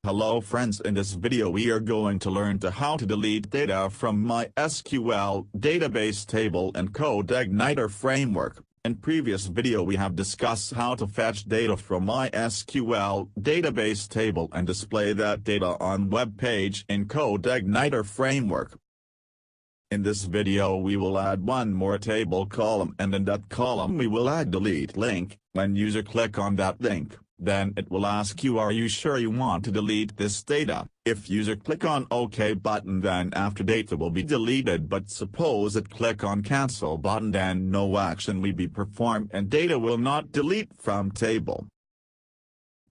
Hello friends, in this video we are going to learn how to delete data from MySQL database table in Codeigniter Framework. In previous video we have discussed how to fetch data from MySQL database table and display that data on web page in Codeigniter Framework. In this video we will add one more table column, and in that column we will add delete link. When user click on that link, then it will ask you, are you sure you want to delete this data? If user click on OK button, then after data will be deleted, but suppose it click on cancel button, then no action will be performed and data will not delete from table.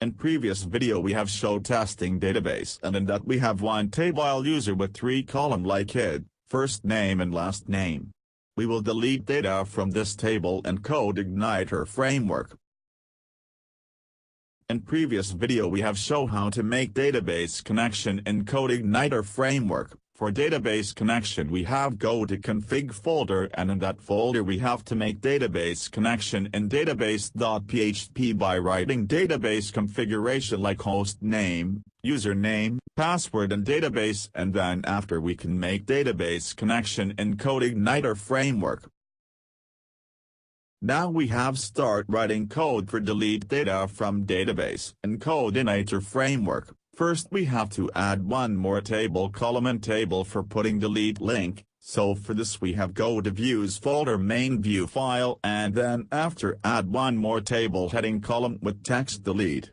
In previous video we have showed testing database, and in that we have one table user with 3 column like kid, first name and last name. We will delete data from this table in Codeigniter Framework. In previous video we have shown how to make database connection in Codeigniter Framework. For database connection we have go to config folder, and in that folder we have to make database connection in database.php by writing database configuration like host name, username, password and database, and then after we can make database connection in Codeigniter Framework. Now we have start writing code for delete data from database in Codeigniter Framework. First we have to add one more table column and table for putting delete link, so for this we have go to views folder main view file, and then after add one more table heading column with text delete.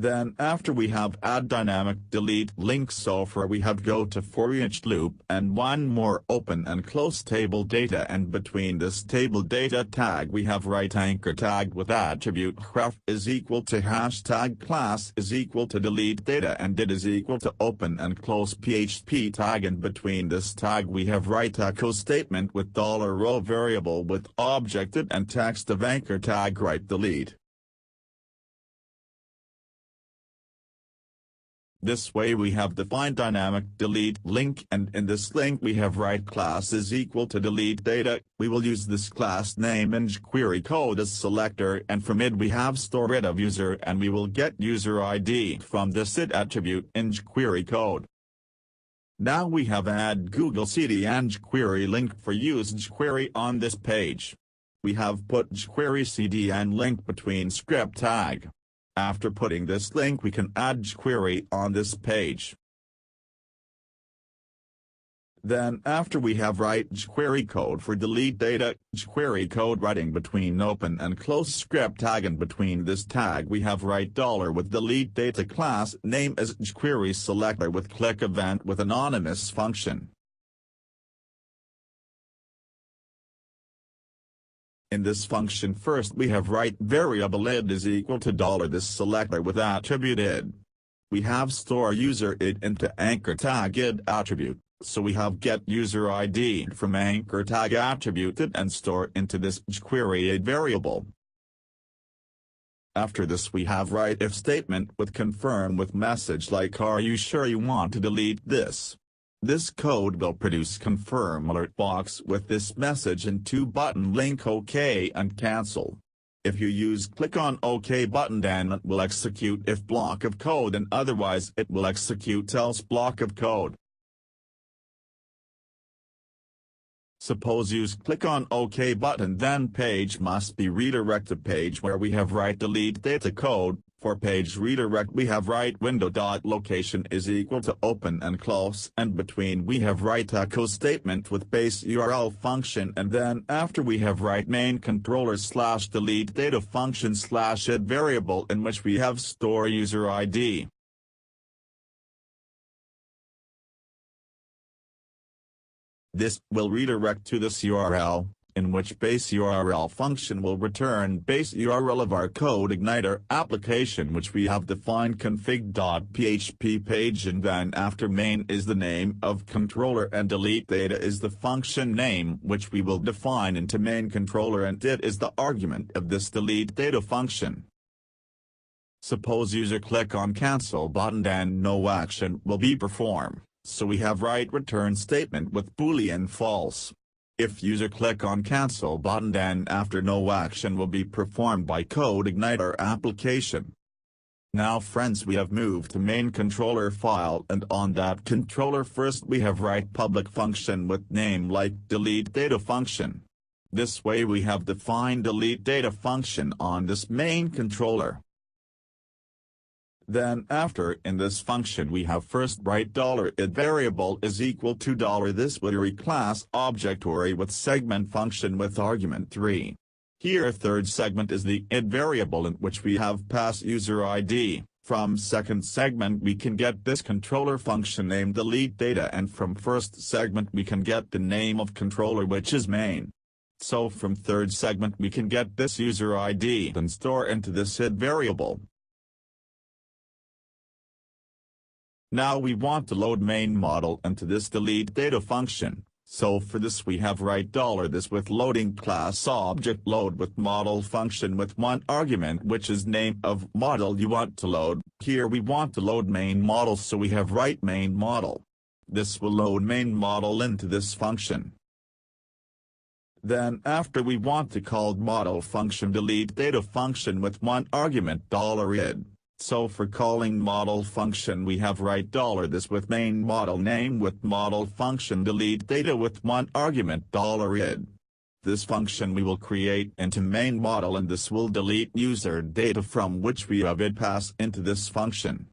Then after we have add dynamic delete link, so for we have go to for each loop and one more open and close table data, and between this table data tag we have write anchor tag with attribute ref is equal to hashtag class is equal to delete data, and it is equal to open and close PHP tag, and between this tag we have write echo statement with $row variable with objective and text of anchor tag write delete. This way we have defined dynamic delete link, and in this link we have write class is equal to delete data. We will use this class name in jQuery code as selector, and from it we have store it of user, and we will get user ID from this it attribute in jQuery code. Now we have add Google CD and jQuery link for use jQuery on this page. We have put jQuery CD and link between script tag. After putting this link we can add jQuery on this page. Then after we have write jQuery code for delete data, jQuery code writing between open and close script tag, and between this tag we have write $ with delete data class name as jQuery selector with click event with anonymous function. In this function first we have write variable id is equal to $this selector with attribute id. We have store user id into anchor tag id attribute, so we have get user ID from anchor tag attribute id and store into this jQuery id variable. After this we have write if statement with confirm with message like are you sure you want to delete this. This code will produce confirm alert box with this message and 2 button link OK and cancel. If you use click on OK button, then it will execute if block of code, and otherwise it will execute else block of code. Suppose use click on OK button, then page must be redirected page where we have write delete data code. For page redirect we have write window.location is equal to open and close, and between we have write echo statement with base URL function, and then after we have write main controllers / delete data function / id variable in which we have store user ID. This will redirect to this URL, in which base URL function will return base URL of our Codeigniter application which we have defined config.php page, and then after main is the name of controller and delete data is the function name which we will define into main controller, and it is the argument of this delete data function. Suppose user click on cancel button, then no action will be performed, so we have write return statement with boolean false. If user click on cancel button, then after no action will be performed by Codeigniter application. Now friends, we have moved to main controller file, and on that controller first we have write public function with name like delete data function. This way we have defined delete data function on this main controller. Then after in this function we have first write $id variable is equal to $this query class object array with segment function with argument 3. Here third segment is the id variable in which we have pass user ID. From second segment we can get this controller function name delete data, and from first segment we can get the name of controller which is main. So from third segment we can get this user ID and store into this id variable. Now we want to load main model into this delete data function, so for this we have write $this with loading class object load with model function with one argument which is name of model you want to load. Here we want to load main model, so we have write main model. This will load main model into this function. Then after we want to call model function delete data function with one argument $id. So for calling model function we have write $this with main model name with model function delete data with one argument $id. This function we will create into main model, and this will delete user data from which we have id pass into this function.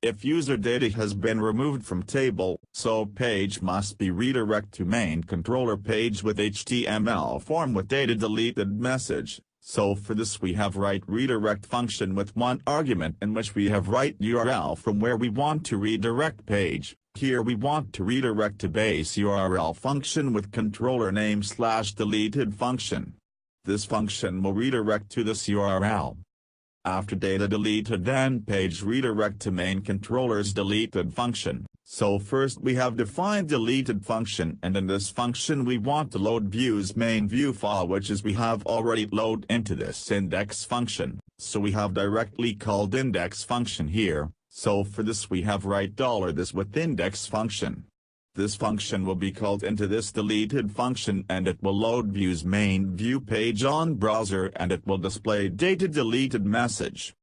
If user data has been removed from table, so page must be redirect to main controller page with HTML form with data deleted message. So for this we have write redirect function with one argument in which we have write URL from where we want to redirect page. Here we want to redirect to base URL function with controller name / deleted function. This function will redirect to this URL. After data deleted, then page redirect to main controller's deleted function. So first we have defined deleted function, and in this function we want to load views main view file which is we have already load into this index function, so we have directly called index function here. So for this we have write $this with index function. This function will be called into this deleted function, and it will load views main view page on browser, and it will display data deleted message.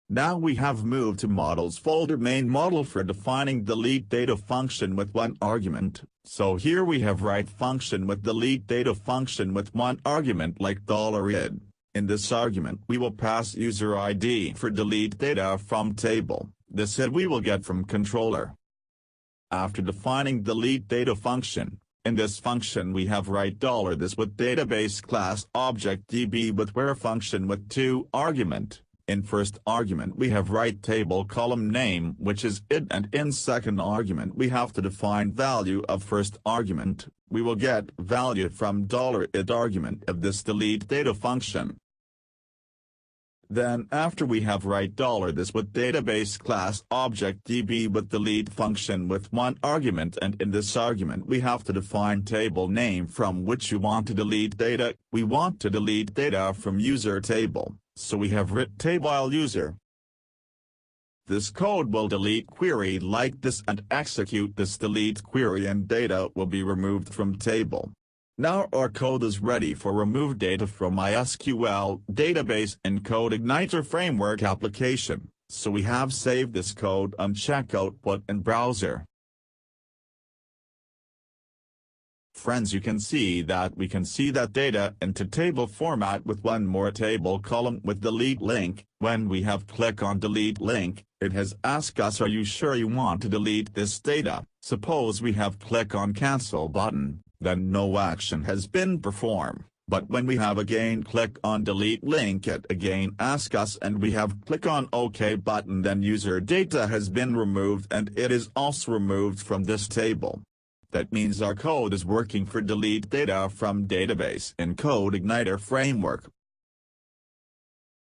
Now we have moved to models folder main model for defining delete data function with one argument. So here we have write function with delete data function with one argument like $id. In this argument we will pass user ID for delete data from table. This id we will get from controller. After defining delete data function, in this function we have write $this with database class object db with where function with two argument. In first argument we have write table column name which is id, and in second argument we have to define value of first argument. We will get value from $id argument of this delete data function. Then after we have write $this with database class object db with delete function with one argument, and in this argument we have to define table name from which you want to delete data. We want to delete data from user table, so we have writ table user. This code will delete query like this and execute this delete query, and data will be removed from table. Now our code is ready for remove data from Mysql database in Codeigniter Framework application, so we have saved this code on check output in browser. Friends, you can see that we can see that data into table format with one more table column with delete link. When we have click on delete link, it has asked us, are you sure you want to delete this data? Suppose we have click on cancel button, then no action has been performed. But when we have again click on delete link, it again asks us, and we have click on OK button, then user data has been removed and it is also removed from this table. That means our code is working for delete data from database in Codeigniter Framework.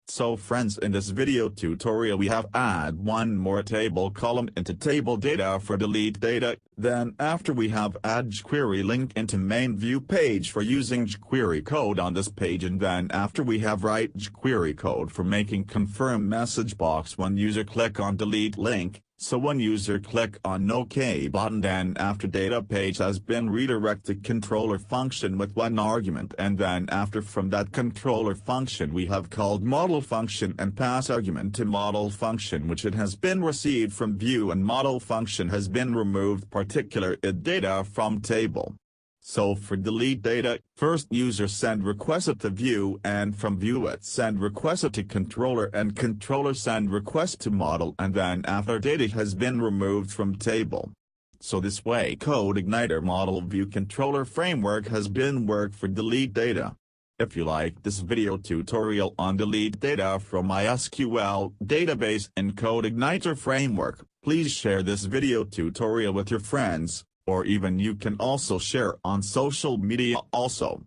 So friends, in this video tutorial we have add one more table column into table data for delete data. Then after we have add jQuery link into main view page for using jQuery code on this page, and then after we have write jQuery code for making confirm message box when user click on delete link. So when user click on OK button, then after data page has been redirected controller function with one argument, and then after from that controller function we have called model function and pass argument to model function which it has been received from view, and model function has been removed particular data from table. So for delete data, first user send request to view, and from view it send request to controller, and controller send request to model, and then after data has been removed from table. So this way Codeigniter Model View Controller Framework has been worked for delete data. If you like this video tutorial on delete data from MySQL database and Codeigniter Framework, please share this video tutorial with your friends. Or even you can also share on social media also.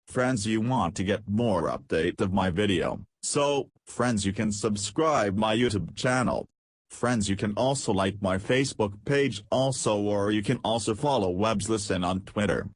Friends, you want to get more update of my video, so, friends, you can subscribe my YouTube channel. Friends, you can also like my Facebook page also, or you can also follow Webs Listen on Twitter.